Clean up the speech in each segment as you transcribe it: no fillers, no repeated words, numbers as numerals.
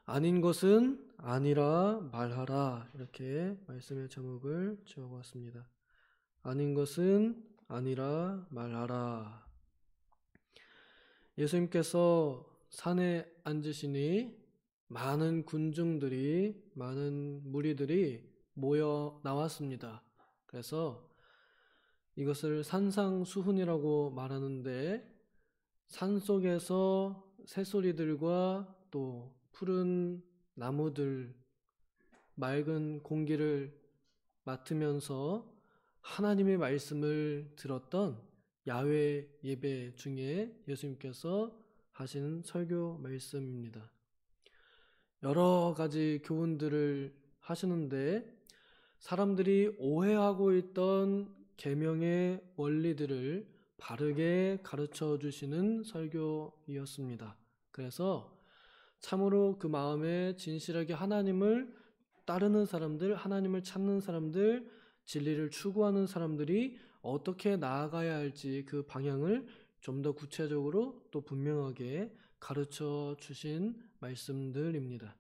아닌 것은 아니라 말하라. 이렇게 말씀의 제목을 지어보았습니다. 아닌 것은 아니라 말하라. 예수님께서 산에 앉으시니 많은 군중들이, 많은 무리들이 모여 나왔습니다. 그래서 이것을 산상수훈이라고 말하는데, 산속에서 새소리들과 또 푸른 나무들, 맑은 공기를 맡으면서 하나님의 말씀을 들었던 야외 예배 중에 예수님께서 하신 설교 말씀입니다. 여러 가지 교훈들을 하시는데, 사람들이 오해하고 있던 계명의 원리들을 바르게 가르쳐 주시는 설교이었습니다. 그래서 참으로 그 마음에 진실하게 하나님을 따르는 사람들, 하나님을 찾는 사람들, 진리를 추구하는 사람들이 어떻게 나아가야 할지 그 방향을 좀 더 구체적으로 또 분명하게 가르쳐 주신 말씀들입니다.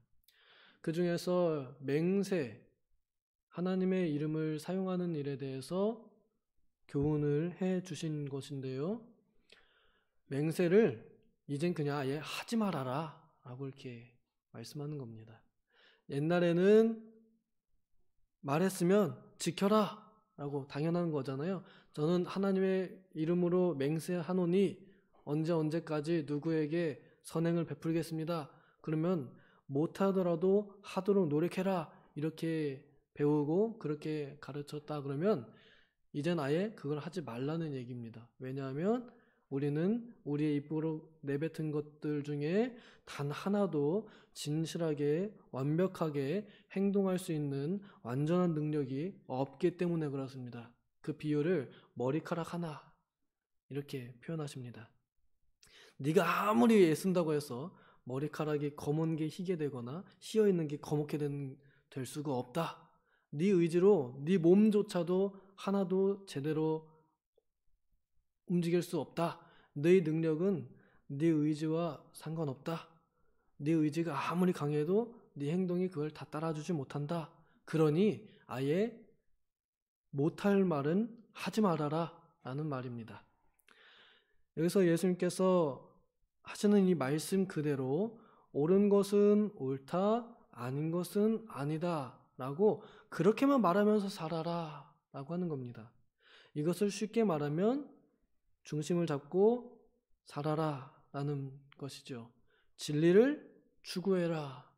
그 중에서 맹세, 하나님의 이름을 사용하는 일에 대해서 교훈을 해 주신 것인데요. 맹세를 이젠 그냥 아예 하지 말아라 라고 이렇게 말씀하는 겁니다. 옛날에는 말했으면 지켜라 라고 당연한 거잖아요. 저는 하나님의 이름으로 맹세하노니 언제까지 누구에게 선행을 베풀겠습니다. 그러면 못하더라도 하도록 노력해라 이렇게 배우고 그렇게 가르쳤다 그러면 이젠 아예 그걸 하지 말라는 얘기입니다. 왜냐하면 우리는 우리의 입으로 내뱉은 것들 중에 단 하나도 진실하게 완벽하게 행동할 수 있는 완전한 능력이 없기 때문에 그렇습니다. 그 비유를 머리카락 하나 이렇게 표현하십니다. 네가 아무리 애쓴다고 해서 머리카락이 검은 게 희게 되거나 휘어 있는 게 검게 될 수가 없다. 네 의지로 네 몸조차도 하나도 제대로 움직일 수 없다. 네 능력은 네 의지와 상관없다. 네 의지가 아무리 강해도 네 행동이 그걸 다 따라주지 못한다. 그러니 아예 못할 말은 하지 말아라 라는 말입니다. 여기서 예수님께서 하시는 이 말씀 그대로 옳은 것은 옳다, 아닌 것은 아니다 라고 그렇게만 말하면서 살아라 라고 하는 겁니다. 이것을 쉽게 말하면 중심을 잡고 살아라 라는 것이죠. 진리를 추구해라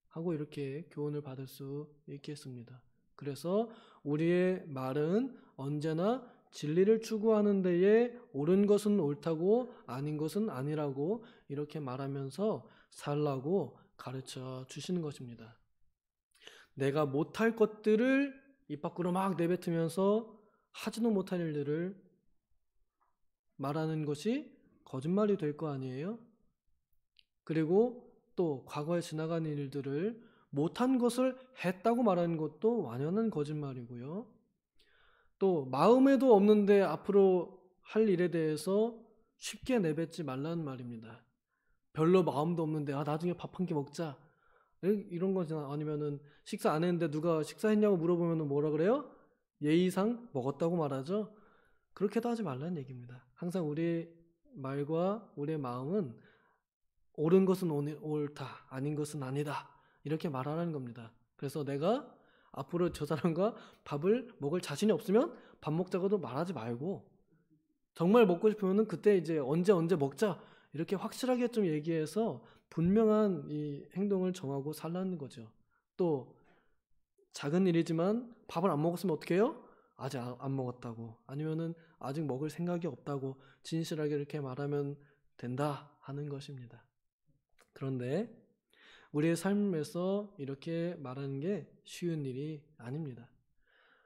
하고 이렇게 교훈을 받을 수 있겠습니다. 그래서 우리의 말은 언제나 진리를 추구하는 데에 옳은 것은 옳다고 아닌 것은 아니라고 이렇게 말하면서 살라고 가르쳐 주시는 것입니다. 내가 못할 것들을 입 밖으로 막 내뱉으면서 하지도 못할 일들을 말하는 것이 거짓말이 될 거 아니에요? 그리고 또 과거에 지나간 일들을 못한 것을 했다고 말하는 것도 완연한 거짓말이고요. 또 마음에도 없는데 앞으로 할 일에 대해서 쉽게 내뱉지 말라는 말입니다. 별로 마음도 없는데 나중에 밥 한 끼 먹자 이런 거잖아. 아니면은 식사 안 했는데 누가 식사했냐고 물어보면 뭐라 그래요? 예의상 먹었다고 말하죠. 그렇게도 하지 말라는 얘기입니다. 항상 우리 말과 우리의 마음은 옳은 것은 옳다, 아닌 것은 아니다 이렇게 말하라는 겁니다. 그래서 내가 앞으로 저 사람과 밥을 먹을 자신이 없으면 밥 먹자고도 말하지 말고, 정말 먹고 싶으면 그때 이제 언제 먹자 이렇게 확실하게 좀 얘기해서 분명한 이 행동을 정하고 살라는 거죠. 또 작은 일이지만 밥을 안 먹었으면 어떻게 해요? 아직 안 먹었다고, 아니면은 아직 먹을 생각이 없다고 진실하게 이렇게 말하면 된다 하는 것입니다. 그런데 우리의 삶에서 이렇게 말하는 게 쉬운 일이 아닙니다.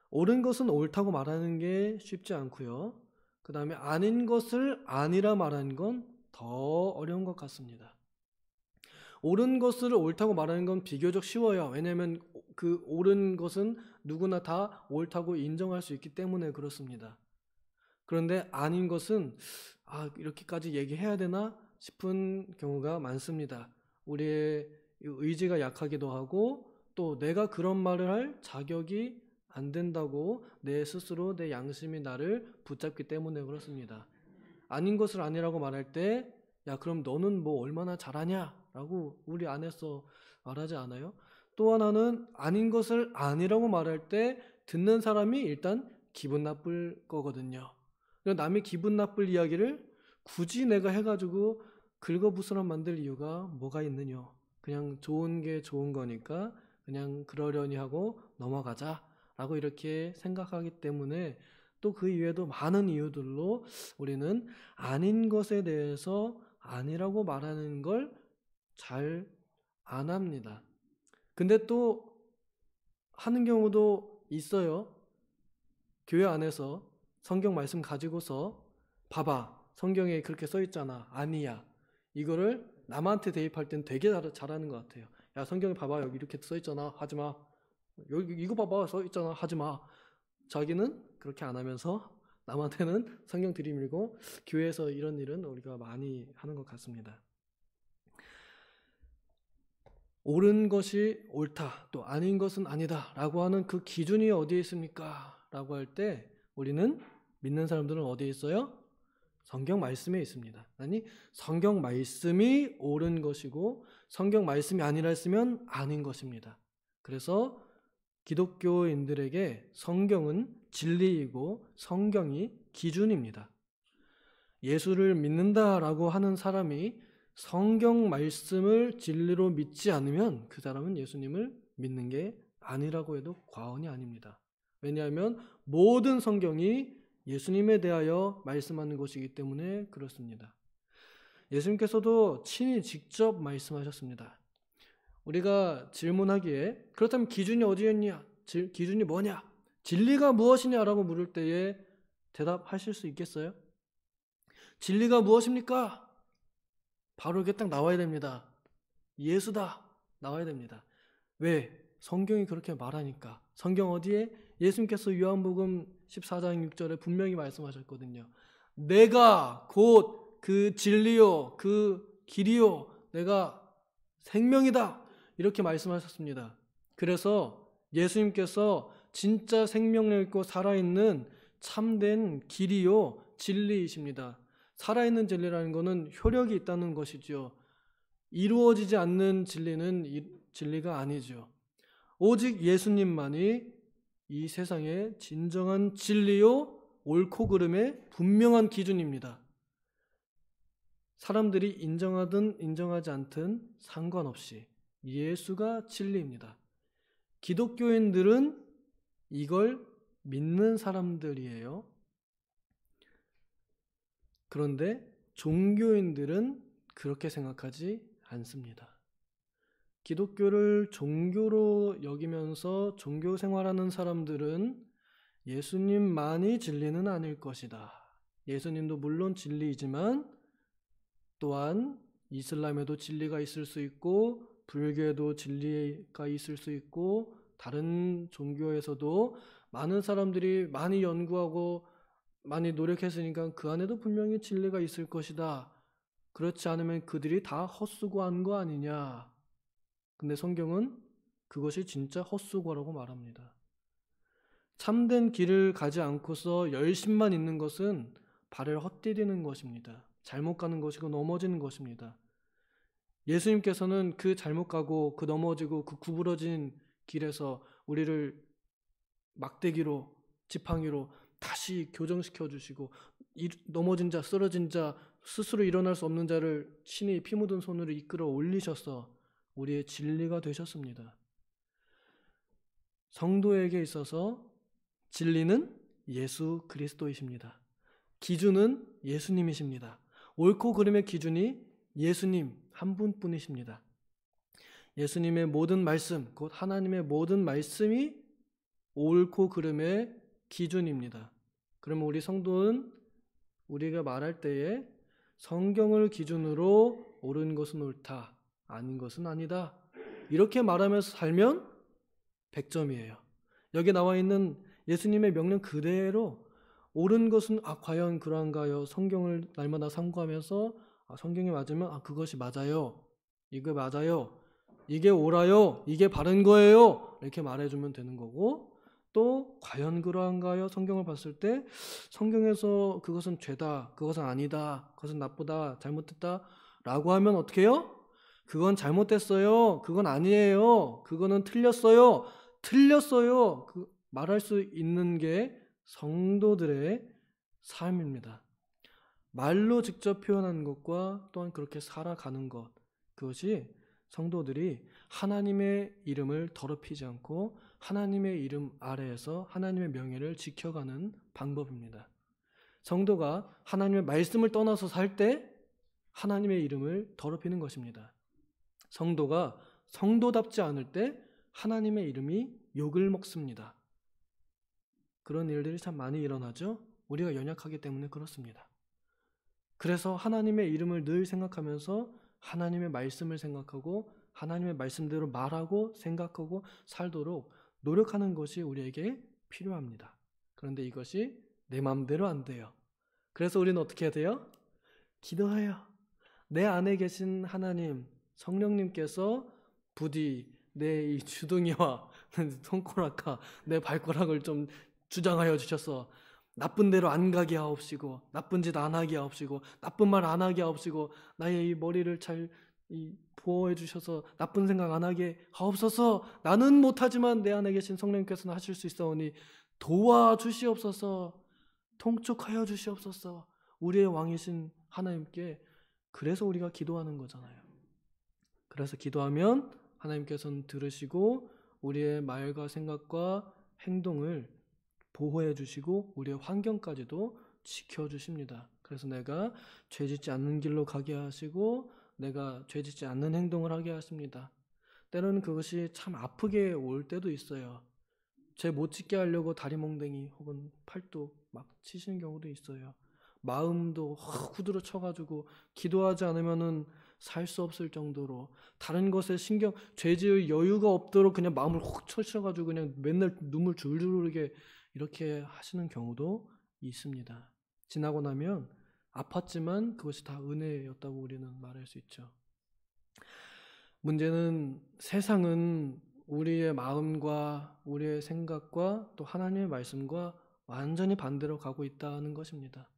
옳은 것은 옳다고 말하는 게 쉽지 않고요. 그 다음에 아닌 것을 아니라 말하는 건 더 어려운 것 같습니다. 옳은 것을 옳다고 말하는 건 비교적 쉬워요. 왜냐하면 그 옳은 것은 누구나 다 옳다고 인정할 수 있기 때문에 그렇습니다. 그런데 아닌 것은 이렇게까지 얘기해야 되나 싶은 경우가 많습니다. 우리의 의지가 약하기도 하고 또 내가 그런 말을 할 자격이 안 된다고 내 스스로 내 양심이 나를 붙잡기 때문에 그렇습니다. 아닌 것을 아니라고 말할 때 야 그럼 너는 뭐 얼마나 잘하냐 라고 우리 안에서 말하지 않아요? 또 하나는 아닌 것을 아니라고 말할 때 듣는 사람이 일단 기분 나쁠 거거든요. 남이 기분 나쁠 이야기를 굳이 내가 해가지고 긁어부스럼 만들 이유가 뭐가 있느냐. 그냥 좋은 게 좋은 거니까 그냥 그러려니 하고 넘어가자 라고 이렇게 생각하기 때문에 또 그 이외에도 많은 이유들로 우리는 아닌 것에 대해서 아니라고 말하는 걸 잘 안 합니다. 근데 또 하는 경우도 있어요. 교회 안에서 성경 말씀 가지고서 봐봐 성경에 그렇게 써 있잖아. 아니야. 이거를 남한테 대입할 땐 되게 잘하는 것 같아요. 야 성경에 봐봐 여기 이렇게 써 있잖아. 하지마. 여기 이거 봐봐 써 있잖아. 하지마. 자기는 그렇게 안 하면서 남한테는 성경 들이밀고 교회에서 이런 일은 우리가 많이 하는 것 같습니다. 옳은 것이 옳다, 또 아닌 것은 아니다 라고 하는 그 기준이 어디에 있습니까? 라고 할 때 우리는 믿는 사람들은 어디에 있어요? 성경 말씀에 있습니다. 아니 성경 말씀이 옳은 것이고 성경 말씀이 아니라 했으면 아닌 것입니다. 그래서 기독교인들에게 성경은 진리이고 성경이 기준입니다. 예수를 믿는다라고 하는 사람이 성경 말씀을 진리로 믿지 않으면 그 사람은 예수님을 믿는 게 아니라고 해도 과언이 아닙니다. 왜냐하면 모든 성경이 예수님에 대하여 말씀하는 것이기 때문에 그렇습니다. 예수님께서도 친히 직접 말씀하셨습니다. 우리가 질문하기에 그렇다면 기준이 어디였냐? 기준이 뭐냐? 진리가 무엇이냐라고 물을 때에 대답하실 수 있겠어요? 진리가 무엇입니까? 바로 이게 딱 나와야 됩니다. 예수다. 나와야 됩니다. 왜? 성경이 그렇게 말하니까. 성경 어디에? 예수님께서 요한복음 14장 6절에 분명히 말씀하셨거든요. 내가 곧 그 진리요 그 길이요 내가 생명이다. 이렇게 말씀하셨습니다. 그래서 예수님께서 진짜 생명력 있고 살아있는 참된 길이요 진리이십니다. 살아있는 진리라는 것은 효력이 있다는 것이죠. 이루어지지 않는 진리는 진리가 아니죠. 오직 예수님만이 이 세상의 진정한 진리요 옳고 그름의 분명한 기준입니다. 사람들이 인정하든 인정하지 않든 상관없이 예수가 진리입니다. 기독교인들은 이걸 믿는 사람들이에요. 그런데 종교인들은 그렇게 생각하지 않습니다. 기독교를 종교로 여기면서 종교 생활하는 사람들은 예수님만이 진리는 아닐 것이다. 예수님도 물론 진리이지만 또한 이슬람에도 진리가 있을 수 있고 불교에도 진리가 있을 수 있고 다른 종교에서도 많은 사람들이 많이 연구하고 많이 노력했으니까 그 안에도 분명히 진리가 있을 것이다. 그렇지 않으면 그들이 다 헛수고한 거 아니냐. 근데 성경은 그것이 진짜 헛수고라고 말합니다. 참된 길을 가지 않고서 열심만 있는 것은 발을 헛디디는 것입니다. 잘못 가는 것이고 넘어지는 것입니다. 예수님께서는 그 잘못 가고 그 넘어지고 그 구부러진 길에서 우리를 막대기로 지팡이로 다시 교정시켜 주시고 넘어진 자 쓰러진 자 스스로 일어날 수 없는 자를 친히 피 묻은 손으로 이끌어 올리셔서 우리의 진리가 되셨습니다. 성도에게 있어서 진리는 예수 그리스도이십니다. 기준은 예수님이십니다. 옳고 그름의 기준이 예수님 한 분뿐이십니다. 예수님의 모든 말씀, 곧 하나님의 모든 말씀이 옳고 그름의 기준입니다. 그러면 우리 성도는 우리가 말할 때에 성경을 기준으로 옳은 것은 옳다, 아닌 것은 아니다. 이렇게 말하면서 살면 100점이에요. 여기 나와 있는 예수님의 명령 그대로 옳은 것은 과연 그러한가요? 성경을 날마다 참고하면서 성경이 맞으면 그것이 맞아요. 이거 맞아요. 이게 옳아요, 이게 바른 거예요, 이렇게 말해주면 되는 거고, 또 과연 그러한가요? 성경을 봤을 때 성경에서 그것은 죄다, 그것은 아니다, 그것은 나쁘다, 잘못됐다 라고 하면 어떻게 해요? 그건 잘못됐어요, 그건 아니에요, 그거는 틀렸어요, 틀렸어요, 말할 수 있는 게 성도들의 삶입니다. 말로 직접 표현하는 것과 또한 그렇게 살아가는 것, 그것이 성도들이 하나님의 이름을 더럽히지 않고 하나님의 이름 아래에서 하나님의 명예를 지켜가는 방법입니다. 성도가 하나님의 말씀을 떠나서 살 때 하나님의 이름을 더럽히는 것입니다. 성도가 성도답지 않을 때 하나님의 이름이 욕을 먹습니다. 그런 일들이 참 많이 일어나죠. 우리가 연약하기 때문에 그렇습니다. 그래서 하나님의 이름을 늘 생각하면서 하나님의 말씀을 생각하고 하나님의 말씀대로 말하고 생각하고 살도록 노력하는 것이 우리에게 필요합니다. 그런데 이것이 내 마음대로 안 돼요. 그래서 우리는 어떻게 해야 돼요? 기도해요. 내 안에 계신 하나님, 성령님께서 부디 내 이 주둥이와 손가락과 내 발가락을 좀 주장하여 주셔서 나쁜 데로 안 가게 하옵시고, 나쁜 짓 안 하게 하옵시고, 나쁜 말 안 하게 하옵시고, 나의 이 머리를 잘 보호해 주셔서 나쁜 생각 안 하게 하옵소서. 나는 못하지만 내 안에 계신 성령님께서는 하실 수 있사오니 도와주시옵소서. 통촉하여 주시옵소서. 우리의 왕이신 하나님께. 그래서 우리가 기도하는 거잖아요. 그래서 기도하면 하나님께서는 들으시고 우리의 말과 생각과 행동을 보호해 주시고 우리의 환경까지도 지켜주십니다. 그래서 내가 죄짓지 않는 길로 가게 하시고 내가 죄짓지 않는 행동을 하게 하십니다. 때로는 그것이 참 아프게 올 때도 있어요. 죄 못 짓게 하려고 다리몽댕이 혹은 팔도 막 치시는 경우도 있어요. 마음도 후드로 쳐가지고 기도하지 않으면은 살 수 없을 정도로 다른 것에 죄 지을 여유가 없도록 그냥 마음을 훅 쳐셔가지고 그냥 맨날 눈물 줄줄 흐르게 이렇게 하시는 경우도 있습니다. 지나고 나면 아팠지만 그것이 다 은혜였다고 우리는 말할 수 있죠. 문제는 세상은 우리의 마음과 우리의 생각과 또 하나님의 말씀과 완전히 반대로 가고 있다는 것입니다.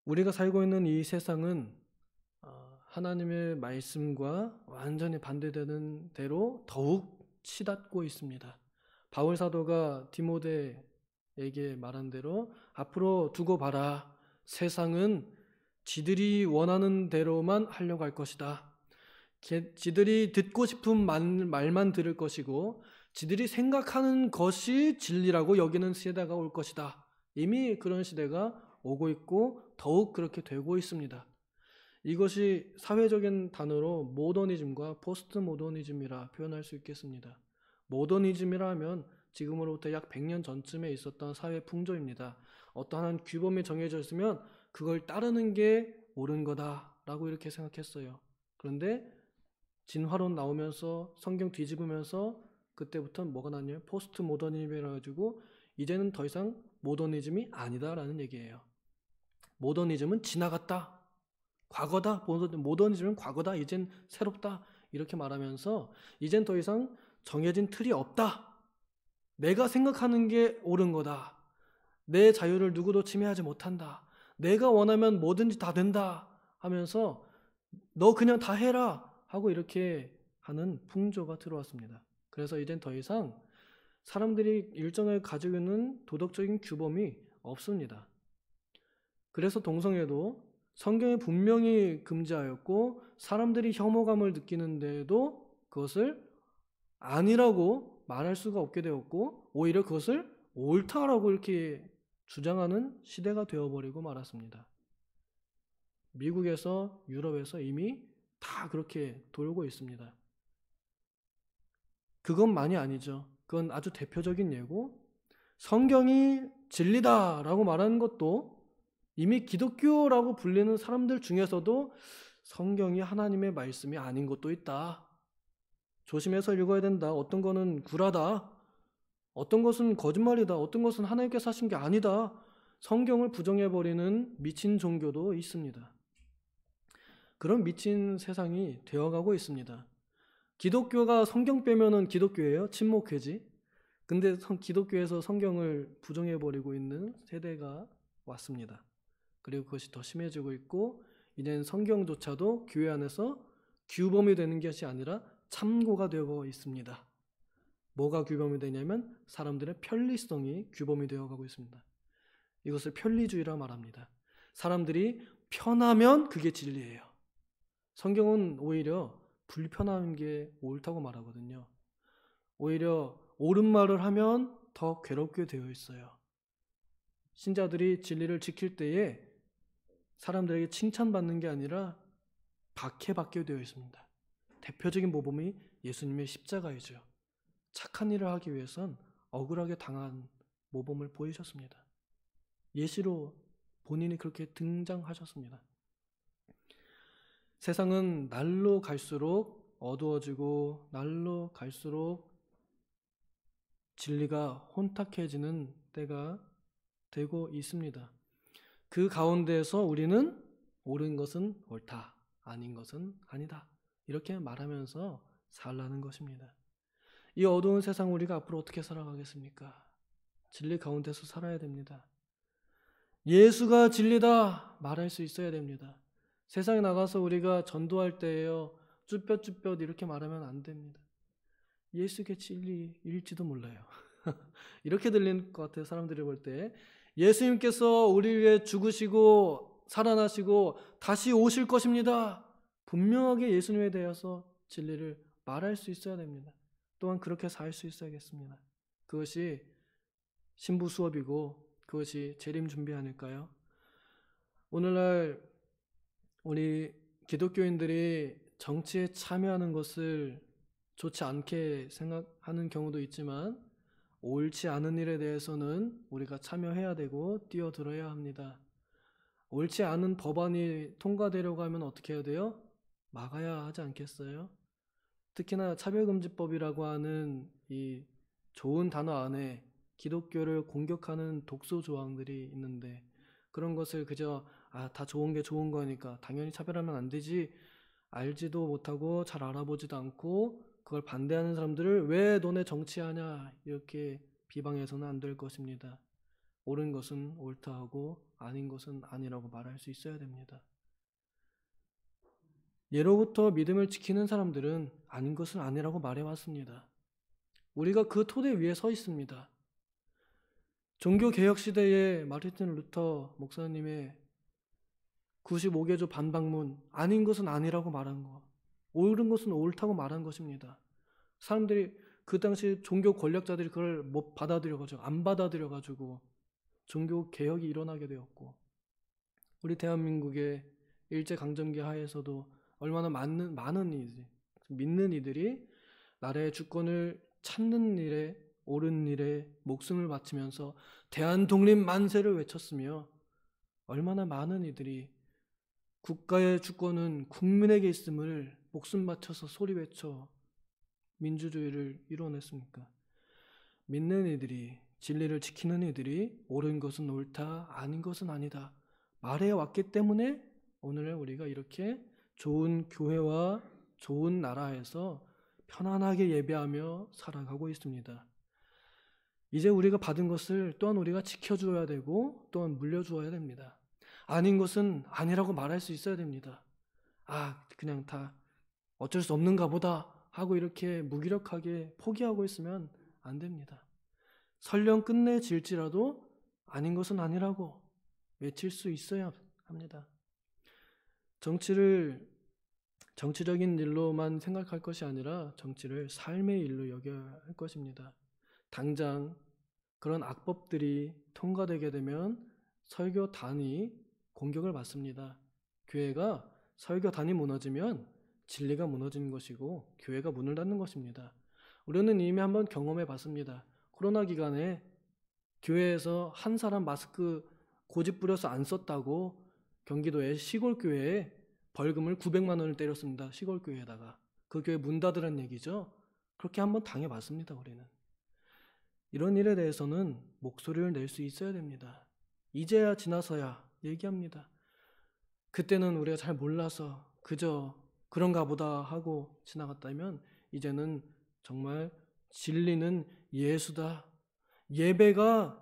우리가 살고 있는 이 세상은 하나님의 말씀과 완전히 반대되는 대로 더욱 치닫고 있습니다. 바울 사도가 디모데에게 말한 대로 앞으로 두고 봐라. 세상은 지들이 원하는 대로만 하려고 할 것이다. 지들이 듣고 싶은 말만 들을 것이고 지들이 생각하는 것이 진리라고 여기는 시대가 올 것이다. 이미 그런 시대가 오고 있고 더욱 그렇게 되고 있습니다. 이것이 사회적인 단어로 모더니즘과 포스트 모더니즘이라 표현할 수 있겠습니다. 모더니즘이라 하면 지금으로부터 약 100년 전쯤에 있었던 사회 풍조입니다. 어떠한 규범이 정해져 있으면 그걸 따르는 게 옳은 거다라고 이렇게 생각했어요. 그런데 진화론 나오면서 성경 뒤집으면서 그때부터 뭐가 나냐면 포스트 모더니즘이라 가지고 이제는 더 이상 모더니즘이 아니다라는 얘기예요. 모더니즘은 지나갔다. 과거다. 모더니즘은 과거다. 이젠 새롭다. 이렇게 말하면서 이젠 더 이상 정해진 틀이 없다. 내가 생각하는 게 옳은 거다. 내 자유를 누구도 침해하지 못한다. 내가 원하면 뭐든지 다 된다 하면서 너 그냥 다 해라 하고 이렇게 하는 풍조가 들어왔습니다. 그래서 이젠 더 이상 사람들이 일정을 가지고 있는 도덕적인 규범이 없습니다. 그래서 동성애도 성경에 분명히 금지하였고 사람들이 혐오감을 느끼는데도 그것을 아니라고 말할 수가 없게 되었고 오히려 그것을 옳다라고 이렇게 주장하는 시대가 되어버리고 말았습니다. 미국에서 유럽에서 이미 다 그렇게 돌고 있습니다. 그것만이 아니죠. 그건 아주 대표적인 예고 성경이 진리다라고 말하는 것도 이미 기독교라고 불리는 사람들 중에서도 성경이 하나님의 말씀이 아닌 것도 있다. 조심해서 읽어야 된다. 어떤 거는 구라다. 어떤 것은 거짓말이다. 어떤 것은 하나님께서 하신 게 아니다. 성경을 부정해버리는 미친 종교도 있습니다. 그런 미친 세상이 되어가고 있습니다. 기독교가 성경 빼면은 기독교예요? 침묵회지. 근데 기독교에서 성경을 부정해버리고 있는 세대가 왔습니다. 그리고 그것이 더 심해지고 있고, 이제는 성경조차도 교회 안에서 규범이 되는 것이 아니라 참고가 되고 있습니다. 뭐가 규범이 되냐면 사람들의 편리성이 규범이 되어가고 있습니다. 이것을 편리주의라 말합니다. 사람들이 편하면 그게 진리예요. 성경은 오히려 불편한 게 옳다고 말하거든요. 오히려 옳은 말을 하면 더 괴롭게 되어 있어요. 신자들이 진리를 지킬 때에 사람들에게 칭찬받는 게 아니라 박해받게 되어 있습니다. 대표적인 모범이 예수님의 십자가이죠. 착한 일을 하기 위해선 억울하게 당한 모범을 보이셨습니다. 예시로 본인이 그렇게 등장하셨습니다. 세상은 날로 갈수록 어두워지고 날로 갈수록 진리가 혼탁해지는 때가 되고 있습니다. 그 가운데에서 우리는 옳은 것은 옳다, 아닌 것은 아니다, 이렇게 말하면서 살라는 것입니다. 이 어두운 세상 우리가 앞으로 어떻게 살아가겠습니까? 진리 가운데서 살아야 됩니다. 예수가 진리다 말할 수 있어야 됩니다. 세상에 나가서 우리가 전도할 때에요, 쭈뼛쭈뼛 이렇게 말하면 안 됩니다. 예수가 진리일지도 몰라요. 이렇게 들리는 것 같아요. 사람들이 볼 때 예수님께서 우리 위해 죽으시고 살아나시고 다시 오실 것입니다. 분명하게 예수님에 대해서 진리를 말할 수 있어야 됩니다. 또한 그렇게 살 수 있어야겠습니다. 그것이 신부 수업이고 그것이 재림 준비 아닐까요? 오늘날 우리 기독교인들이 정치에 참여하는 것을 좋지 않게 생각하는 경우도 있지만, 옳지 않은 일에 대해서는 우리가 참여해야 되고 뛰어들어야 합니다. 옳지 않은 법안이 통과되려고 하면 어떻게 해야 돼요? 막아야 하지 않겠어요? 특히나 차별금지법이라고 하는 이 좋은 단어 안에 기독교를 공격하는 독소 조항들이 있는데, 그런 것을 그저 다 좋은 게 좋은 거니까 당연히 차별하면 안 되지, 알지도 못하고 잘 알아보지도 않고 그걸 반대하는 사람들을 왜 너네 정치하냐 이렇게 비방해서는 안 될 것입니다. 옳은 것은 옳다 하고 아닌 것은 아니라고 말할 수 있어야 됩니다. 예로부터 믿음을 지키는 사람들은 아닌 것은 아니라고 말해왔습니다. 우리가 그 토대 위에 서 있습니다. 종교개혁 시대에 마르틴 루터 목사님의 95개조 반박문, 아닌 것은 아니라고 말한 거, 옳은 것은 옳다고 말한 것입니다. 사람들이 그 당시 종교 권력자들이 그걸 못 받아들여가지고, 안 받아들여가지고 종교 개혁이 일어나게 되었고, 우리 대한민국의 일제강점기 하에서도 얼마나 많은 이들이, 믿는 이들이 나라의 주권을 찾는 일에, 옳은 일에 목숨을 바치면서 대한독립 만세를 외쳤으며, 얼마나 많은 이들이 국가의 주권은 국민에게 있음을 목숨 바쳐서 소리 외쳐 민주주의를 이뤄냈습니까? 믿는 이들이, 진리를 지키는 이들이 옳은 것은 옳다, 아닌 것은 아니다 말해왔기 때문에 오늘 우리가 이렇게 좋은 교회와 좋은 나라에서 편안하게 예배하며 살아가고 있습니다. 이제 우리가 받은 것을 또한 우리가 지켜줘야 되고 또한 물려주어야 됩니다. 아닌 것은 아니라고 말할 수 있어야 됩니다. 그냥 다 어쩔 수 없는가 보다 하고 이렇게 무기력하게 포기하고 있으면 안 됩니다. 설령 끝내질지라도 아닌 것은 아니라고 외칠 수 있어야 합니다. 정치적인 일로만 생각할 것이 아니라 정치를 삶의 일로 여겨야 할 것입니다. 당장 그런 악법들이 통과되게 되면 설교단이 공격을 받습니다. 교회가 설교단이 무너지면 진리가 무너지는 것이고 교회가 문을 닫는 것입니다. 우리는 이미 한번 경험해 봤습니다. 코로나 기간에 교회에서 한 사람 마스크 고집 부려서 안 썼다고 경기도의 시골 교회에 벌금을 900만 원을 때렸습니다. 시골 교회에다가. 그 교회 문 닫으라는 얘기죠. 그렇게 한번 당해봤습니다. 우리는. 이런 일에 대해서는 목소리를 낼 수 있어야 됩니다. 이제야 지나서야 얘기합니다. 그때는 우리가 잘 몰라서 그저 그런가 보다 하고 지나갔다면 이제는 정말 진리는 예수다. 예배가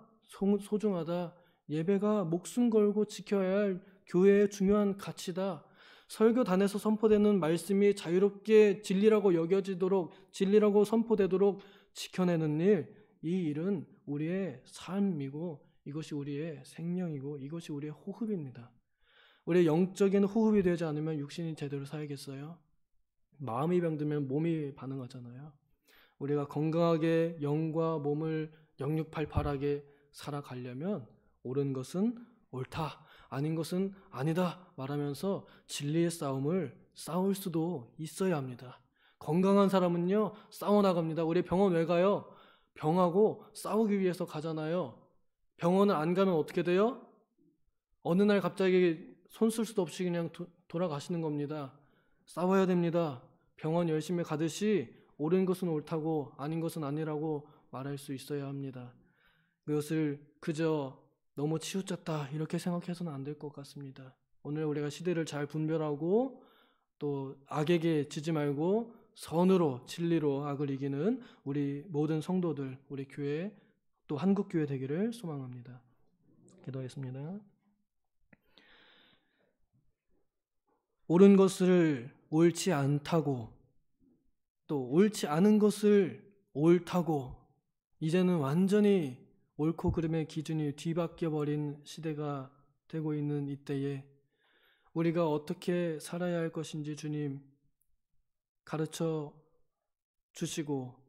소중하다. 예배가 목숨 걸고 지켜야 할 교회의 중요한 가치다. 설교단에서 선포되는 말씀이 자유롭게 진리라고 여겨지도록, 진리라고 선포되도록 지켜내는 일, 이 일은 우리의 삶이고 이것이 우리의 생명이고 이것이 우리의 호흡입니다. 우리의 영적인 호흡이 되지 않으면 육신이 제대로 살겠어요? 마음이 병들면 몸이 반응하잖아요. 우리가 건강하게 영과 몸을 영육팔팔하게 살아가려면 옳은 것은 옳다, 아닌 것은 아니다 말하면서 진리의 싸움을 싸울 수도 있어야 합니다. 건강한 사람은요, 싸워나갑니다. 우리 병원 왜 가요? 병하고 싸우기 위해서 가잖아요. 병원을 안 가면 어떻게 돼요? 어느 날 갑자기 손 쓸 수도 없이 그냥 돌아가시는 겁니다. 싸워야 됩니다. 병원 열심히 가듯이 옳은 것은 옳다고 아닌 것은 아니라고 말할 수 있어야 합니다. 그것을 그저 너무 치우쳤다 이렇게 생각해서는 안 될 것 같습니다. 오늘 우리가 시대를 잘 분별하고 또 악에게 지지 말고 선으로 진리로 악을 이기는 우리 모든 성도들, 우리 교회 또 한국교회 되기를 소망합니다. 기도하겠습니다. 옳은 것을 옳지 않다고 또 옳지 않은 것을 옳다고 이제는 완전히 옳고 그름의 기준이 뒤바뀌어 버린 시대가 되고 있는 이때에 우리가 어떻게 살아야 할 것인지 주님 가르쳐 주시고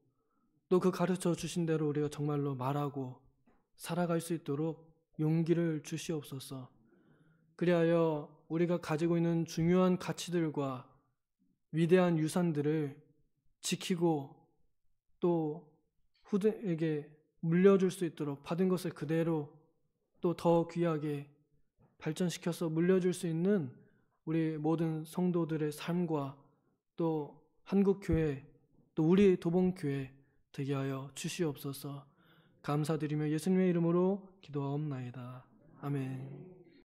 또 그 가르쳐 주신 대로 우리가 정말로 말하고 살아갈 수 있도록 용기를 주시옵소서. 그리하여 우리가 가지고 있는 중요한 가치들과 위대한 유산들을 지키고 또 후대에게 물려줄 수 있도록 받은 것을 그대로 또 더 귀하게 발전시켜서 물려줄 수 있는 우리 모든 성도들의 삶과 또 한국교회 또 우리 도봉교회 되게 하여 주시옵소서. 감사드리며 예수님의 이름으로 기도하옵나이다. 아멘.